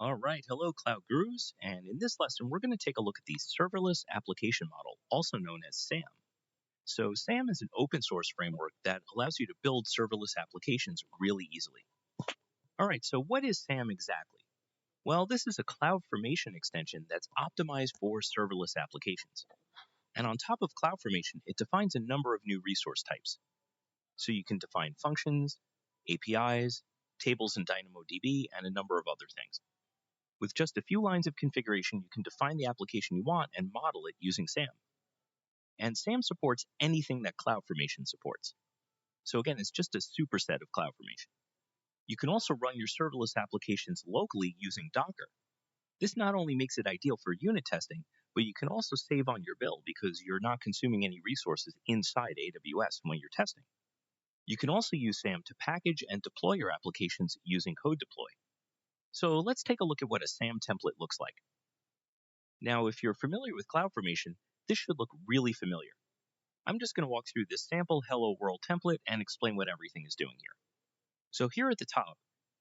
All right, hello Cloud Gurus, and in this lesson we're going to take a look at the Serverless Application Model, also known as SAM. So SAM is an open source framework that allows you to build serverless applications really easily. All right, so what is SAM exactly? Well, this is a CloudFormation extension that's optimized for serverless applications. And on top of CloudFormation, it defines a number of new resource types. So you can define functions, APIs, tables in DynamoDB, and a number of other things. With just a few lines of configuration, you can define the application you want and model it using SAM. And SAM supports anything that CloudFormation supports. So again, it's just a superset of CloudFormation. You can also run your serverless applications locally using Docker. This not only makes it ideal for unit testing, but you can also save on your bill because you're not consuming any resources inside AWS when you're testing. You can also use SAM to package and deploy your applications using code deploy. So let's take a look at what a SAM template looks like. Now, if you're familiar with CloudFormation, this should look really familiar. I'm just going to walk through this sample Hello World template and explain what everything is doing here. So here at the top,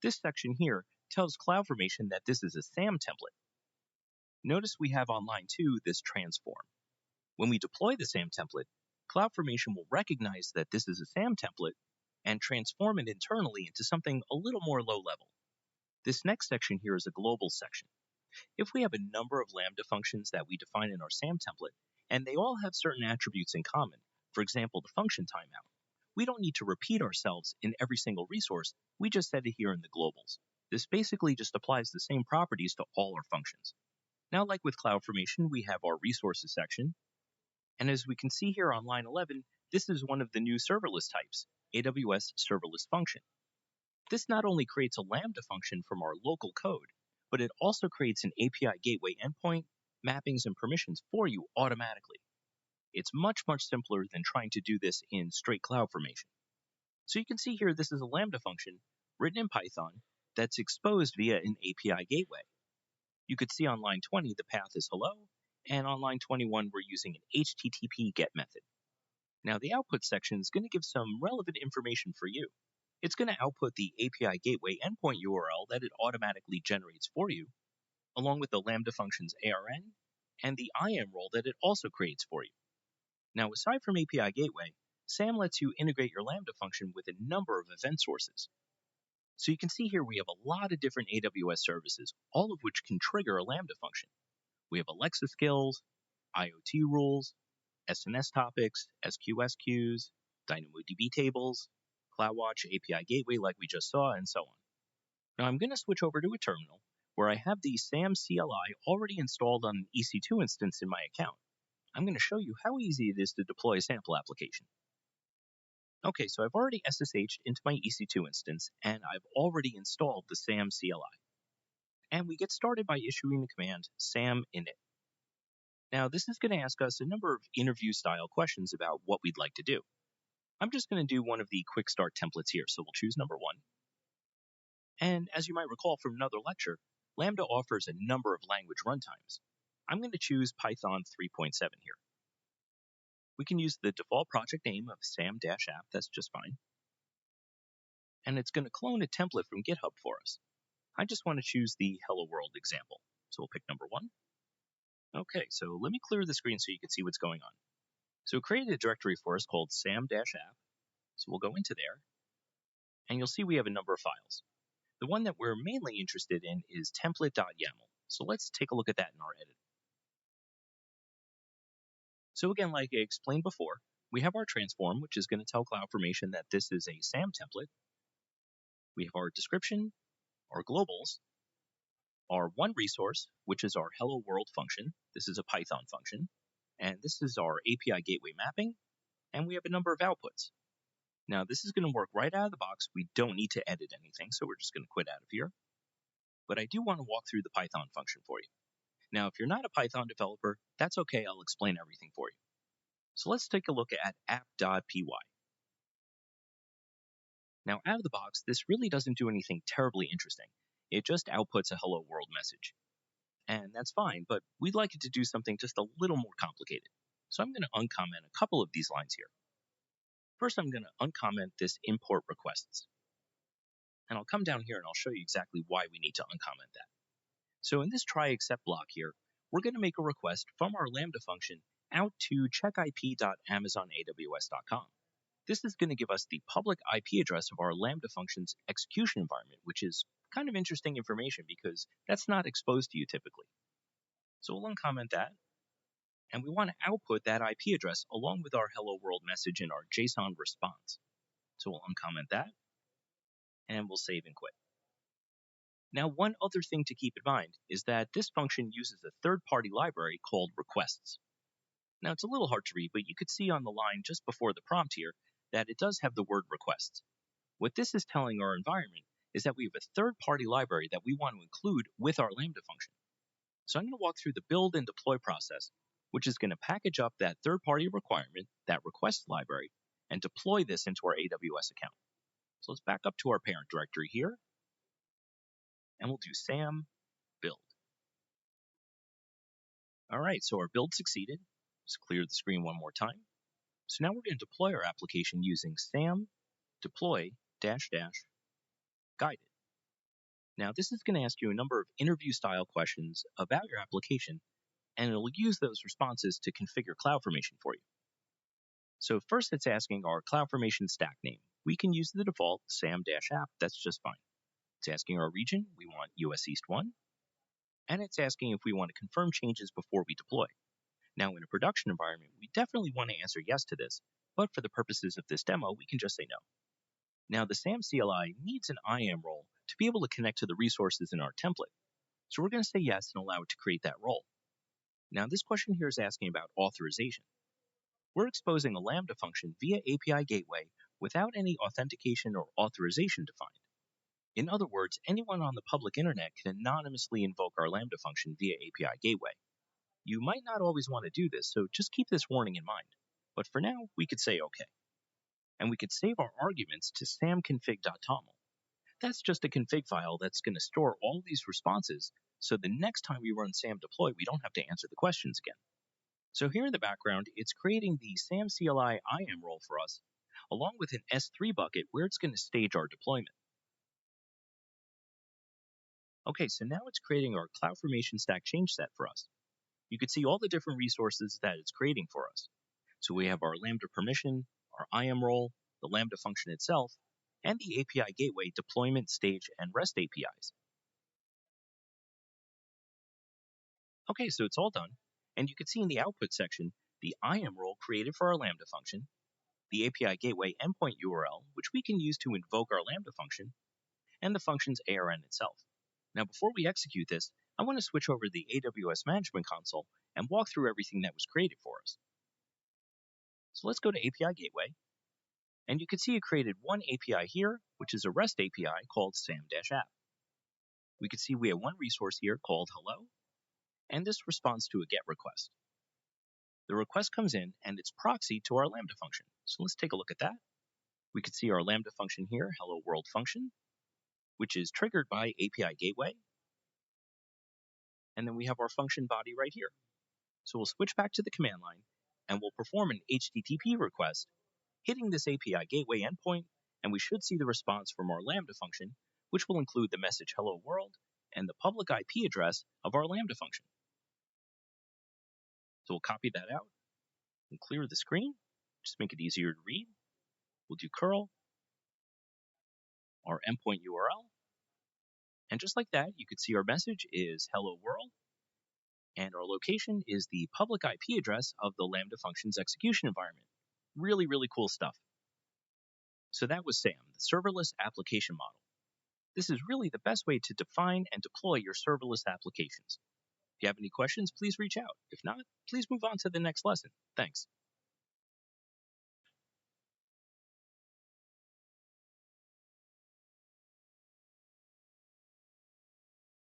this section here tells CloudFormation that this is a SAM template. Notice we have on line 2 this transform. When we deploy the SAM template, CloudFormation will recognize that this is a SAM template and transform it internally into something a little more low level. This next section here is a global section. If we have a number of Lambda functions that we define in our SAM template, and they all have certain attributes in common, for example, the function timeout, we don't need to repeat ourselves in every single resource, we just set it here in the globals. This basically just applies the same properties to all our functions. Now, like with CloudFormation, we have our resources section, and as we can see here on line 11, this is one of the new serverless types, AWS Serverless Function. This not only creates a Lambda function from our local code, but it also creates an API gateway endpoint, mappings, and permissions for you automatically. It's much simpler than trying to do this in straight CloudFormation. So you can see here this is a Lambda function written in Python that's exposed via an API gateway. You could see on line 20 the path is hello, and on line 21 we're using an HTTP GET method. Now the output section is going to give some relevant information for you. It's going to output the API gateway endpoint URL that it automatically generates for you, along with the Lambda function's ARN and the IAM role that it also creates for you. Now, aside from API gateway, SAM lets you integrate your Lambda function with a number of event sources. So you can see here we have a lot of different AWS services, all of which can trigger a Lambda function. We have Alexa skills, IoT rules, SNS topics, SQS queues, DynamoDB tables, CloudWatch API gateway like we just saw, and so on. Now I'm going to switch over to a terminal where I have the SAM CLI already installed on an EC2 instance in my account. I'm going to show you how easy it is to deploy a sample application. Okay, so I've already SSH'd into my EC2 instance, and I've already installed the SAM CLI. And we get started by issuing the command SAM init. Now this is going to ask us a number of interview-style questions about what we'd like to do. I'm just going to do one of the quick start templates here, so we'll choose number 1. And as you might recall from another lecture, Lambda offers a number of language runtimes. I'm going to choose Python 3.7 here. We can use the default project name of sam-app, that's just fine. And it's going to clone a template from GitHub for us. I just want to choose the Hello World example, so we'll pick number 1. Okay, so let me clear the screen so you can see what's going on. So it created a directory for us called sam-app. So we'll go into there, and you'll see we have a number of files. The one that we're mainly interested in is template.yaml. So let's take a look at that in our edit. So again, like I explained before, we have our transform, which is going to tell CloudFormation that this is a SAM template. We have our description, our globals, our one resource, which is our hello world function. This is a Python function. And this is our API gateway mapping, and we have a number of outputs. Now, this is going to work right out of the box. We don't need to edit anything, so we're just going to quit out of here. But I do want to walk through the Python function for you. Now, if you're not a Python developer, that's okay. I'll explain everything for you. So let's take a look at app.py. Now, out of the box, this really doesn't do anything terribly interesting. It just outputs a hello world message. And that's fine, but we'd like it to do something just a little more complicated. So I'm going to uncomment a couple of these lines here. First, I'm going to uncomment this import requests. And I'll come down here and I'll show you exactly why we need to uncomment that. So in this try except block here, we're going to make a request from our Lambda function out to checkip.amazonaws.com. This is going to give us the public IP address of our Lambda function's execution environment, which is kind of interesting information because that's not exposed to you typically. So we'll uncomment that, and we want to output that IP address along with our hello world message in our JSON response. So we'll uncomment that, and we'll save and quit. Now, one other thing to keep in mind is that this function uses a third-party library called requests. Now, it's a little hard to read, but you could see on the line just before the prompt here that it does have the word requests. What this is telling our environment is that we have a third-party library that we want to include with our Lambda function. So I'm going to walk through the build and deploy process, which is going to package up that third-party requirement, that request library, and deploy this into our AWS account. So let's back up to our parent directory here, and we'll do SAM build. All right, so our build succeeded. Let's clear the screen one more time. So now we're going to deploy our application using SAM deploy --guided. Now this is going to ask you a number of interview style questions about your application, and it'll use those responses to configure CloudFormation for you. So first it's asking our CloudFormation stack name. We can use the default SAM-app, that's just fine. It's asking our region, we want US East 1, and it's asking if we want to confirm changes before we deploy. Now in a production environment, we definitely want to answer yes to this, but for the purposes of this demo, we can just say no. Now the SAM CLI needs an IAM role to be able to connect to the resources in our template. So we're going to say yes and allow it to create that role. Now this question here is asking about authorization. We're exposing a Lambda function via API gateway without any authentication or authorization defined. In other words, anyone on the public internet can anonymously invoke our Lambda function via API gateway. You might not always want to do this, so just keep this warning in mind. But for now, we could say OK. And we could save our arguments to samconfig.toml. That's just a config file that's going to store all these responses, so the next time we run SAM deploy, we don't have to answer the questions again. So here in the background, it's creating the SAM CLI IAM role for us, along with an S3 bucket where it's going to stage our deployment. Okay, so now it's creating our CloudFormation stack change set for us. You can see all the different resources that it's creating for us. So we have our Lambda permission, our IAM role, the Lambda function itself, and the API gateway deployment, stage, and REST APIs. Okay, so it's all done. And you can see in the output section, the IAM role created for our Lambda function, the API gateway endpoint URL, which we can use to invoke our Lambda function, and the function's ARN itself. Now, before we execute this, I want to switch over to the AWS Management Console and walk through everything that was created for us. So let's go to API Gateway, and you can see it created one API here, which is a REST API called SAM-app. We can see we have one resource here called hello, and this responds to a GET request. The request comes in, and it's proxied to our Lambda function. So let's take a look at that. We can see our Lambda function here, hello world function, which is triggered by API Gateway. And then we have our function body right here. So we'll switch back to the command line, and we'll perform an HTTP request, hitting this API Gateway endpoint, and we should see the response from our Lambda function, which will include the message hello world and the public IP address of our Lambda function. So we'll copy that out and clear the screen, just make it easier to read. We'll do curl, our endpoint URL, and just like that, you can see our message is hello world, and our location is the public IP address of the Lambda function's execution environment. Really, really cool stuff. So that was SAM, the Serverless Application Model. This is really the best way to define and deploy your serverless applications. If you have any questions, please reach out. If not, please move on to the next lesson. Thanks.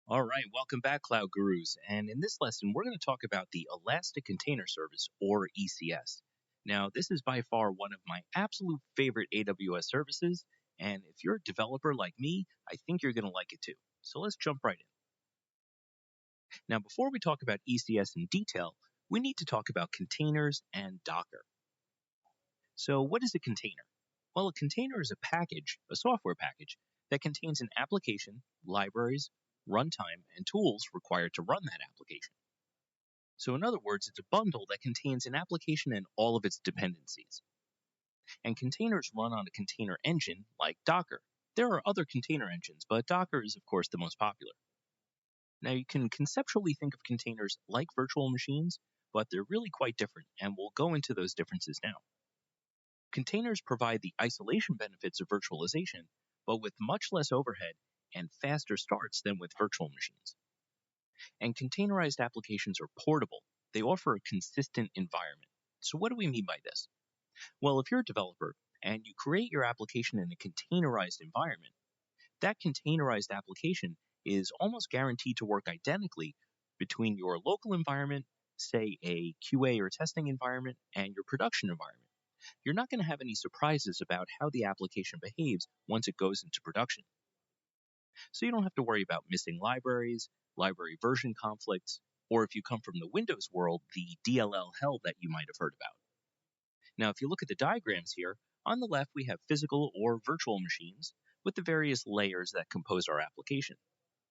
All right, welcome back, Cloud Gurus. And in this lesson, we're going to talk about the Elastic Container Service, or ECS. Now, this is by far one of my absolute favorite AWS services, and if you're a developer like me, I think you're going to like it too. So let's jump right in. Now, before we talk about ECS in detail, we need to talk about containers and Docker. So what is a container? Well, a container is a package, a software package, that contains an application, libraries, runtime, and tools required to run that application. So in other words, it's a bundle that contains an application and all of its dependencies. And containers run on a container engine like Docker. There are other container engines, but Docker is of course the most popular. Now you can conceptually think of containers like virtual machines, but they're really quite different, and we'll go into those differences now. Containers provide the isolation benefits of virtualization, but with much less overhead and faster starts than with virtual machines. And containerized applications are portable. They offer a consistent environment. So what do we mean by this? Well, if you're a developer and you create your application in a containerized environment, that containerized application is almost guaranteed to work identically between your local environment, say a QA or testing environment, and your production environment. You're not going to have any surprises about how the application behaves once it goes into production. So you don't have to worry about missing libraries, library version conflicts, or if you come from the Windows world, the DLL hell that you might have heard about. Now, if you look at the diagrams here, on the left we have physical or virtual machines with the various layers that compose our application.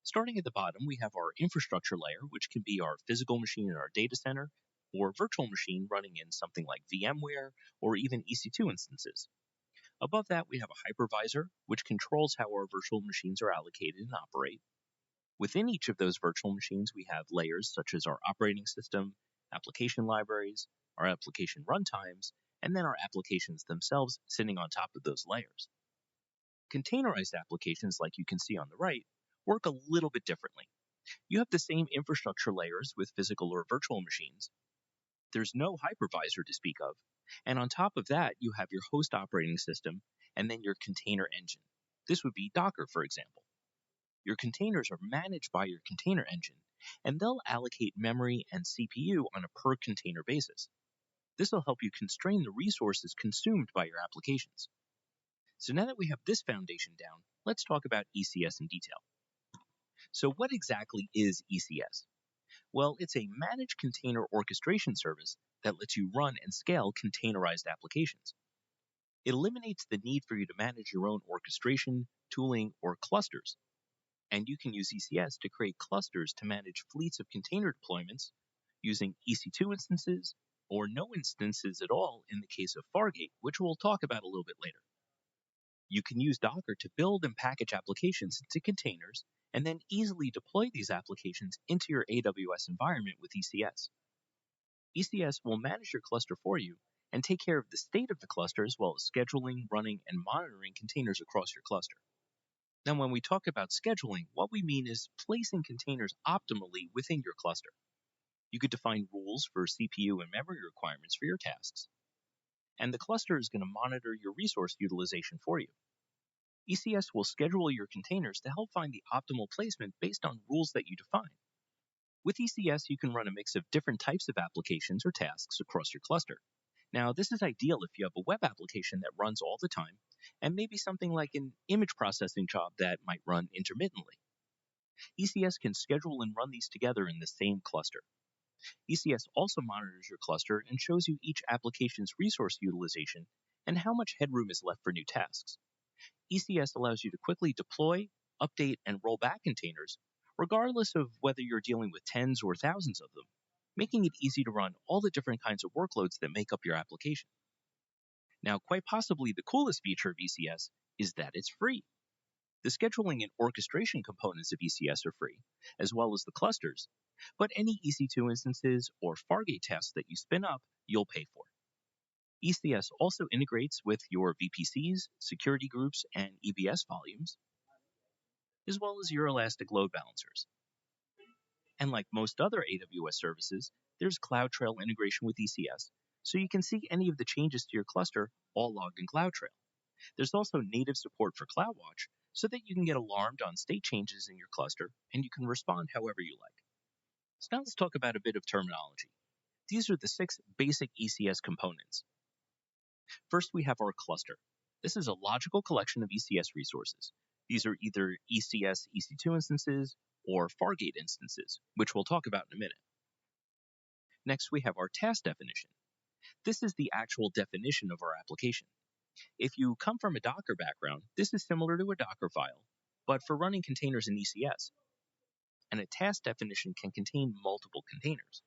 Starting at the bottom, we have our infrastructure layer, which can be our physical machine in our data center, or virtual machine running in something like VMware or even EC2 instances. Above that, we have a hypervisor, which controls how our virtual machines are allocated and operate. Within each of those virtual machines, we have layers such as our operating system, application libraries, our application runtimes, and then our applications themselves sitting on top of those layers. Containerized applications, like you can see on the right, work a little bit differently. You have the same infrastructure layers with physical or virtual machines. There's no hypervisor to speak of, and on top of that, you have your host operating system and then your container engine. This would be Docker, for example. Your containers are managed by your container engine, and they'll allocate memory and CPU on a per container basis. This will help you constrain the resources consumed by your applications. So now that we have this foundation down, let's talk about ECS in detail. So what exactly is ECS? Well, it's a managed container orchestration service that lets you run and scale containerized applications. It eliminates the need for you to manage your own orchestration, tooling, or clusters. And you can use ECS to create clusters to manage fleets of container deployments using EC2 instances or no instances at all in the case of Fargate, which we'll talk about a little bit later. You can use Docker to build and package applications into containers and then easily deploy these applications into your AWS environment with ECS. ECS will manage your cluster for you and take care of the state of the cluster as well as scheduling, running, and monitoring containers across your cluster. Now, when we talk about scheduling, what we mean is placing containers optimally within your cluster. You could define rules for CPU and memory requirements for your tasks, and the cluster is going to monitor your resource utilization for you. ECS will schedule your containers to help find the optimal placement based on rules that you define. With ECS, you can run a mix of different types of applications or tasks across your cluster. Now, this is ideal if you have a web application that runs all the time, and maybe something like an image processing job that might run intermittently. ECS can schedule and run these together in the same cluster. ECS also monitors your cluster and shows you each application's resource utilization and how much headroom is left for new tasks. ECS allows you to quickly deploy, update, and roll back containers, regardless of whether you're dealing with tens or thousands of them, making it easy to run all the different kinds of workloads that make up your application. Now, quite possibly the coolest feature of ECS is that it's free. The scheduling and orchestration components of ECS are free, as well as the clusters, but any EC2 instances or Fargate tasks that you spin up, you'll pay for. ECS also integrates with your VPCs, security groups, and EBS volumes, as well as your elastic load balancers. And like most other AWS services, there's CloudTrail integration with ECS, so you can see any of the changes to your cluster all logged in CloudTrail. There's also native support for CloudWatch, so that you can get alarmed on state changes in your cluster, and you can respond however you like. So now let's talk about a bit of terminology. These are the 6 basic ECS components. First, we have our cluster. This is a logical collection of ECS resources. These are either ECS EC2 instances or Fargate instances, which we'll talk about in a minute. Next, we have our task definition. This is the actual definition of our application. If you come from a Docker background, this is similar to a Docker file, but for running containers in ECS. and a task definition can contain multiple containers.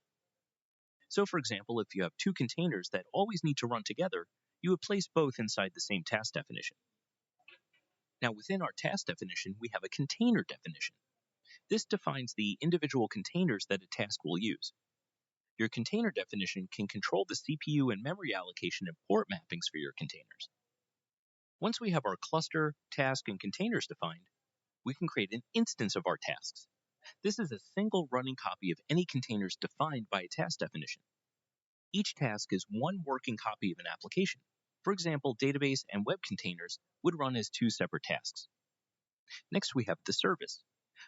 So for example, if you have two containers that always need to run together, you would place both inside the same task definition. Now within our task definition, we have a container definition. This defines the individual containers that a task will use. Your container definition can control the CPU and memory allocation and port mappings for your containers. Once we have our cluster, task, and containers defined, we can create an instance of our tasks. This is a single running copy of any containers defined by a task definition. Each task is one working copy of an application. For example, database and web containers would run as two separate tasks. Next, we have the service.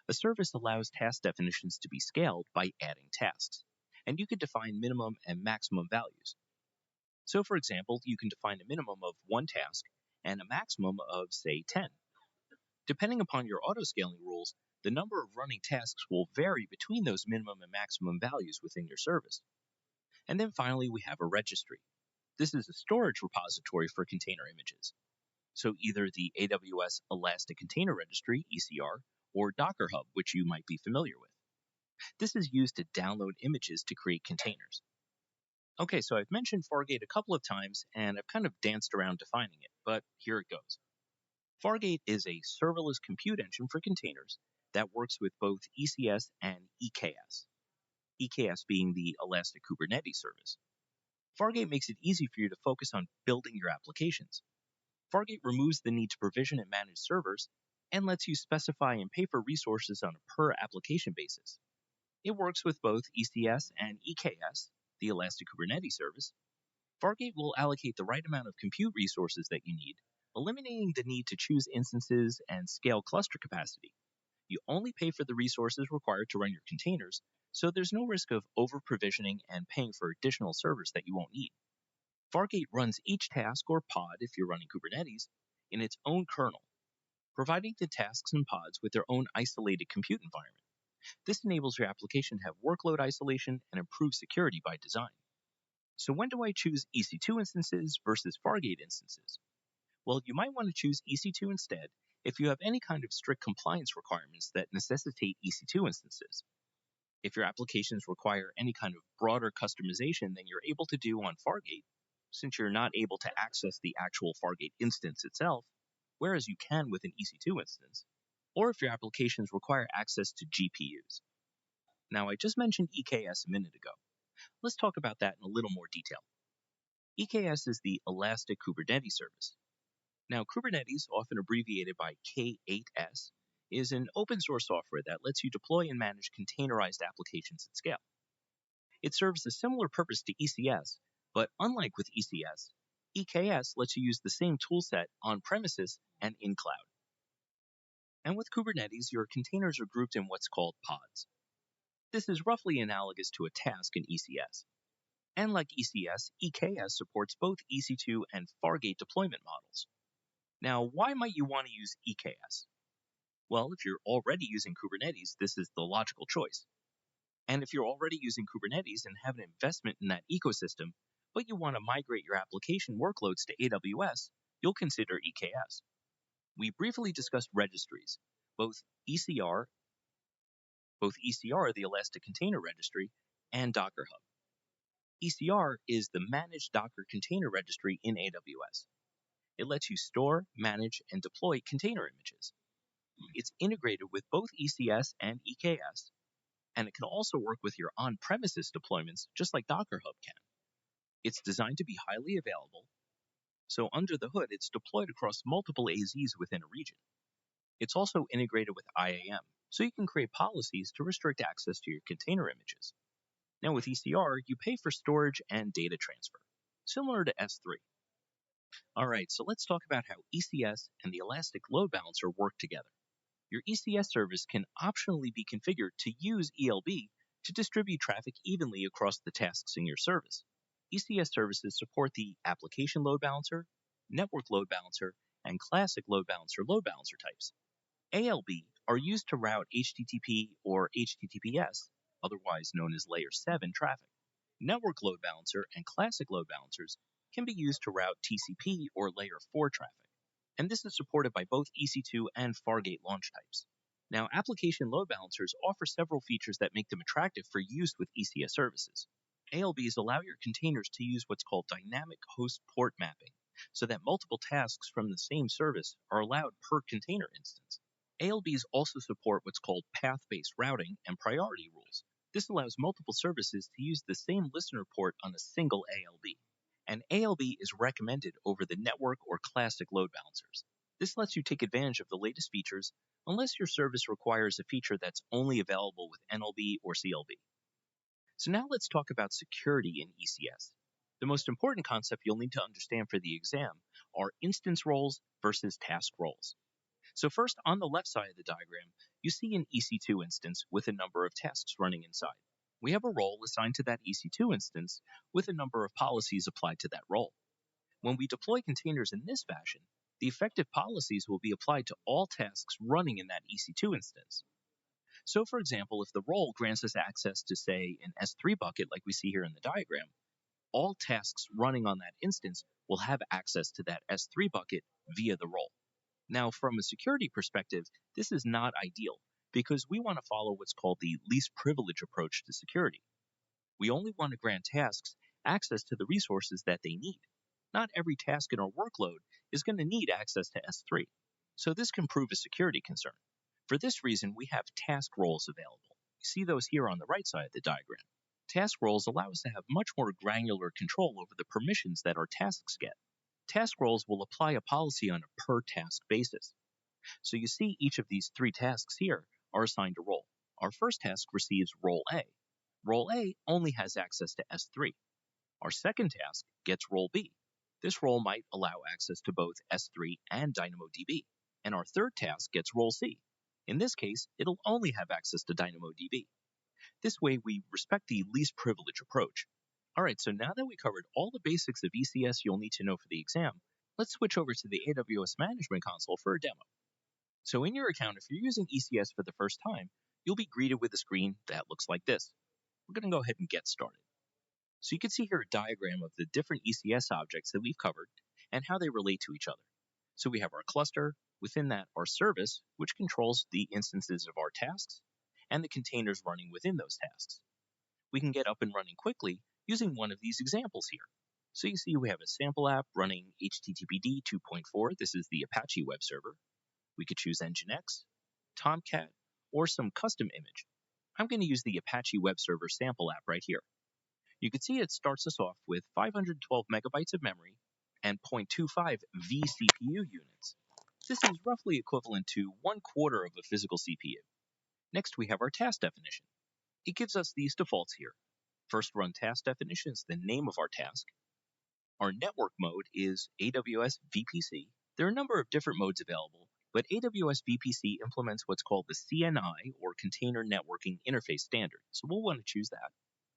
A service allows task definitions to be scaled by adding tasks, and you could define minimum and maximum values. So for example, you can define a minimum of one task and a maximum of, say, 10. Depending upon your auto-scaling rules, the number of running tasks will vary between those minimum and maximum values within your service. And then finally, we have a registry. This is a storage repository for container images. So either the AWS Elastic Container Registry, ECR, or Docker Hub, which you might be familiar with. This is used to download images to create containers. Okay, so I've mentioned Fargate a couple of times, and I've kind of danced around defining it, but here it goes. Fargate is a serverless compute engine for containers that works with both ECS and EKS. EKS being the Elastic Kubernetes Service. Fargate makes it easy for you to focus on building your applications. Fargate removes the need to provision and manage servers and lets you specify and pay for resources on a per application basis. It works with both ECS and EKS, the Elastic Kubernetes Service. Fargate will allocate the right amount of compute resources that you need, eliminating the need to choose instances and scale cluster capacity. You only pay for the resources required to run your containers, so there's no risk of over-provisioning and paying for additional servers that you won't need. Fargate runs each task or pod, if you're running Kubernetes, in its own kernel, providing the tasks and pods with their own isolated compute environment. This enables your application to have workload isolation and improve security by design. So when do I choose EC2 instances versus Fargate instances? Well, you might want to choose EC2 instead if you have any kind of strict compliance requirements that necessitate EC2 instances. If your applications require any kind of broader customization than you're able to do on Fargate, since you're not able to access the actual Fargate instance itself, whereas you can with an EC2 instance, or if your applications require access to GPUs. Now, I just mentioned EKS a minute ago. Let's talk about that in a little more detail. EKS is the Elastic Kubernetes Service. Now, Kubernetes, often abbreviated by K8S, is an open source software that lets you deploy and manage containerized applications at scale. It serves a similar purpose to ECS, but unlike with ECS, EKS lets you use the same toolset on premises and in cloud. And with Kubernetes, your containers are grouped in what's called pods. This is roughly analogous to a task in ECS. And like ECS, EKS supports both EC2 and Fargate deployment models. Now, why might you want to use EKS? Well, if you're already using Kubernetes, this is the logical choice. And if you're already using Kubernetes and have an investment in that ecosystem, but you want to migrate your application workloads to AWS, you'll consider EKS. We briefly discussed registries, both ECR, the Elastic Container Registry, and Docker Hub. ECR is the Managed Docker Container Registry in AWS. It lets you store, manage, and deploy container images. It's integrated with both ECS and EKS, and it can also work with your on-premises deployments just like Docker Hub can. It's designed to be highly available, so under the hood, it's deployed across multiple AZs within a region. It's also integrated with IAM, so you can create policies to restrict access to your container images. Now with ECR, you pay for storage and data transfer, similar to S3. All right, so let's talk about how ECS and the Elastic Load Balancer work together. Your ECS service can optionally be configured to use ELB to distribute traffic evenly across the tasks in your service. ECS services support the Application Load Balancer, Network Load Balancer, and Classic Load Balancer types. ALB are used to route HTTP or HTTPS, otherwise known as Layer 7 traffic. Network Load Balancer and Classic Load Balancers can be used to route TCP or Layer 4 traffic, and this is supported by both EC2 and Fargate launch types. Now, application load balancers offer several features that make them attractive for use with ECS services. ALBs allow your containers to use what's called dynamic host port mapping, so that multiple tasks from the same service are allowed per container instance. ALBs also support what's called path-based routing and priority rules. This allows multiple services to use the same listener port on a single ALB. An ALB is recommended over the network or classic load balancers. This lets you take advantage of the latest features unless your service requires a feature that's only available with NLB or CLB. So now let's talk about security in ECS. The most important concept you'll need to understand for the exam are instance roles versus task roles. So first, on the left side of the diagram, you see an EC2 instance with a number of tasks running inside. We have a role assigned to that EC2 instance with a number of policies applied to that role. When we deploy containers in this fashion, the effective policies will be applied to all tasks running in that EC2 instance. So for example, if the role grants us access to, say, an S3 bucket like we see here in the diagram, all tasks running on that instance will have access to that S3 bucket via the role. Now, from a security perspective, this is not ideal because we want to follow what's called the least privilege approach to security. We only want to grant tasks access to the resources that they need. Not every task in our workload is going to need access to S3, so this can prove a security concern. For this reason, we have task roles available. You see those here on the right side of the diagram. Task roles allow us to have much more granular control over the permissions that our tasks get. Task roles will apply a policy on a per-task basis. So you see each of these three tasks here are assigned a role. Our first task receives role A. Role A only has access to S3. Our second task gets role B. This role might allow access to both S3 and DynamoDB. And our third task gets role C. In this case, it'll only have access to DynamoDB. This way, we respect the least privilege approach. All right, so now that we covered all the basics of ECS you'll need to know for the exam, let's switch over to the AWS Management Console for a demo. So in your account, if you're using ECS for the first time, you'll be greeted with a screen that looks like this. We're going to go ahead and get started. So you can see here a diagram of the different ECS objects that we've covered and how they relate to each other. So we have our cluster, within that our service, which controls the instances of our tasks, and the containers running within those tasks. We can get up and running quickly using one of these examples here. So you see we have a sample app running HTTPD 2.4. This is the Apache web server. We could choose Nginx, Tomcat, or some custom image. I'm going to use the Apache web server sample app right here. You can see it starts us off with 512 megabytes of memory and 0.25 vCPU units. This is roughly equivalent to 1/4 of a physical CPU. Next, we have our task definition. It gives us these defaults here. First run task definition is the name of our task. Our network mode is AWS VPC. There are a number of different modes available, but AWS VPC implements what's called the CNI, or Container Networking Interface Standard, so we'll want to choose that.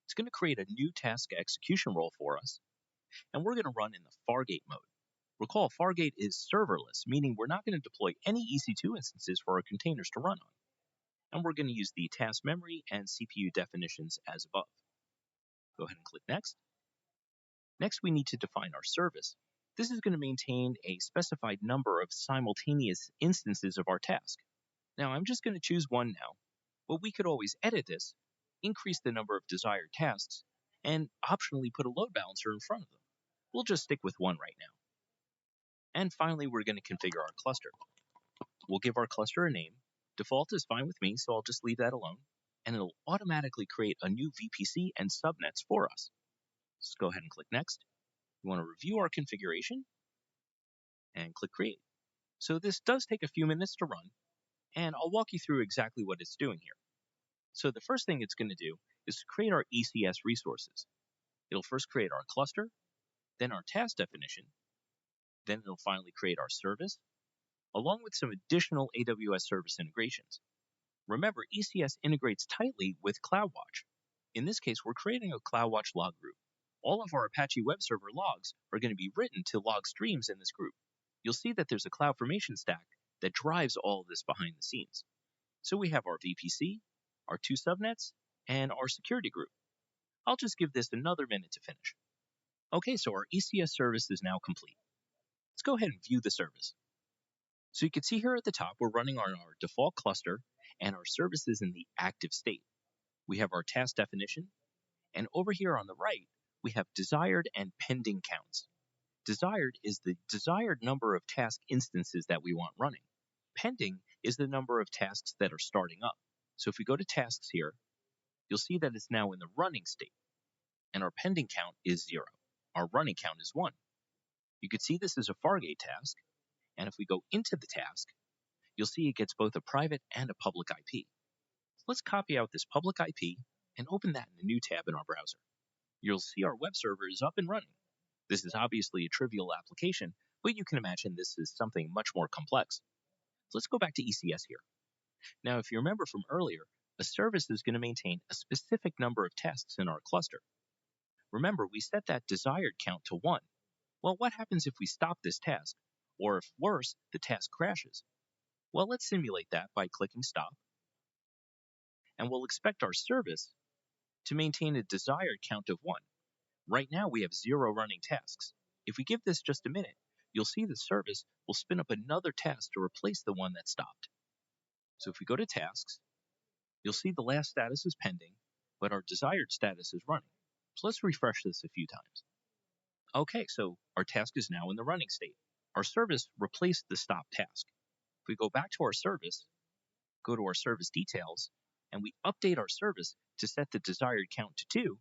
It's going to create a new task execution role for us, and we're going to run in the Fargate mode. Recall, Fargate is serverless, meaning we're not going to deploy any EC2 instances for our containers to run on. And we're going to use the task memory and CPU definitions as above. Go ahead and click Next. Next, we need to define our service. This is going to maintain a specified number of simultaneous instances of our task. Now, I'm just going to choose one now, but we could always edit this, increase the number of desired tasks, and optionally put a load balancer in front of them. We'll just stick with one right now. And finally, we're going to configure our cluster. We'll give our cluster a name. Default is fine with me, so I'll just leave that alone, and it'll automatically create a new VPC and subnets for us. Let's go ahead and click Next. We want to review our configuration and click Create. So this does take a few minutes to run, and I'll walk you through exactly what it's doing here. So the first thing it's going to do is to create our ECS resources. It'll first create our cluster, then our task definition, then it'll finally create our service, along with some additional AWS service integrations. Remember, ECS integrates tightly with CloudWatch. In this case, we're creating a CloudWatch log group. All of our Apache web server logs are going to be written to log streams in this group. You'll see that there's a CloudFormation stack that drives all of this behind the scenes. So we have our VPC, our two subnets, and our security group. I'll just give this another minute to finish. Okay, so our ECS service is now complete. Let's go ahead and view the service. So you can see here at the top, we're running on our default cluster, and our service is in the active state. We have our task definition, and over here on the right, we have desired and pending counts. Desired is the desired number of task instances that we want running. Pending is the number of tasks that are starting up. So if we go to tasks here, you'll see that it's now in the running state, and our pending count is 0. Our running count is 1. You can see this is a Fargate task, and if we go into the task, you'll see it gets both a private and a public IP. So let's copy out this public IP and open that in a new tab in our browser. You'll see our web server is up and running. This is obviously a trivial application, but you can imagine this is something much more complex. So let's go back to ECS here. Now, if you remember from earlier, a service is going to maintain a specific number of tasks in our cluster. Remember, we set that desired count to 1. Well, what happens if we stop this task? Or if worse, the task crashes? Well, let's simulate that by clicking stop. And we'll expect our service to maintain a desired count of 1. Right now, we have 0 running tasks. If we give this just a minute, you'll see the service will spin up another task to replace the one that stopped. So if we go to tasks, you'll see the last status is pending, but our desired status is running. So let's refresh this a few times. Okay, so our task is now in the running state. Our service replaced the stop task. If we go back to our service, go to our service details, and we update our service to set the desired count to 2,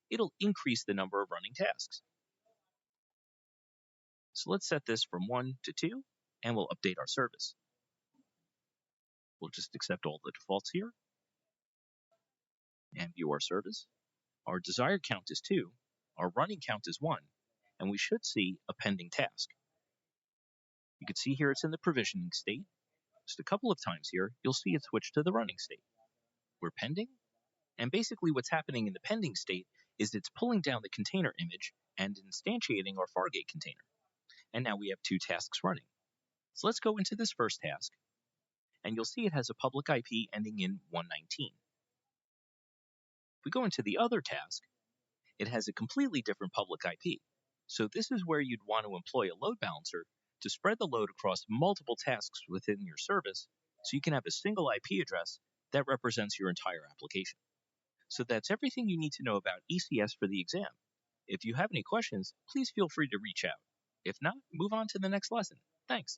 it'll increase the number of running tasks. So let's set this from 1 to 2, and we'll update our service. We'll just accept all the defaults here and view our service. Our desired count is 2, our running count is 1, and we should see a pending task. You can see here it's in the provisioning state. Just a couple of times here, you'll see it switch to the running state. We're pending, and basically what's happening in the pending state is it's pulling down the container image and instantiating our Fargate container. And now we have 2 tasks running. So let's go into this first task, and you'll see it has a public IP ending in 119. If we go into the other task, it has a completely different public IP. So this is where you'd want to employ a load balancer to spread the load across multiple tasks within your service so you can have a single IP address that represents your entire application. So that's everything you need to know about ECS for the exam. If you have any questions, please feel free to reach out. If not, move on to the next lesson. Thanks.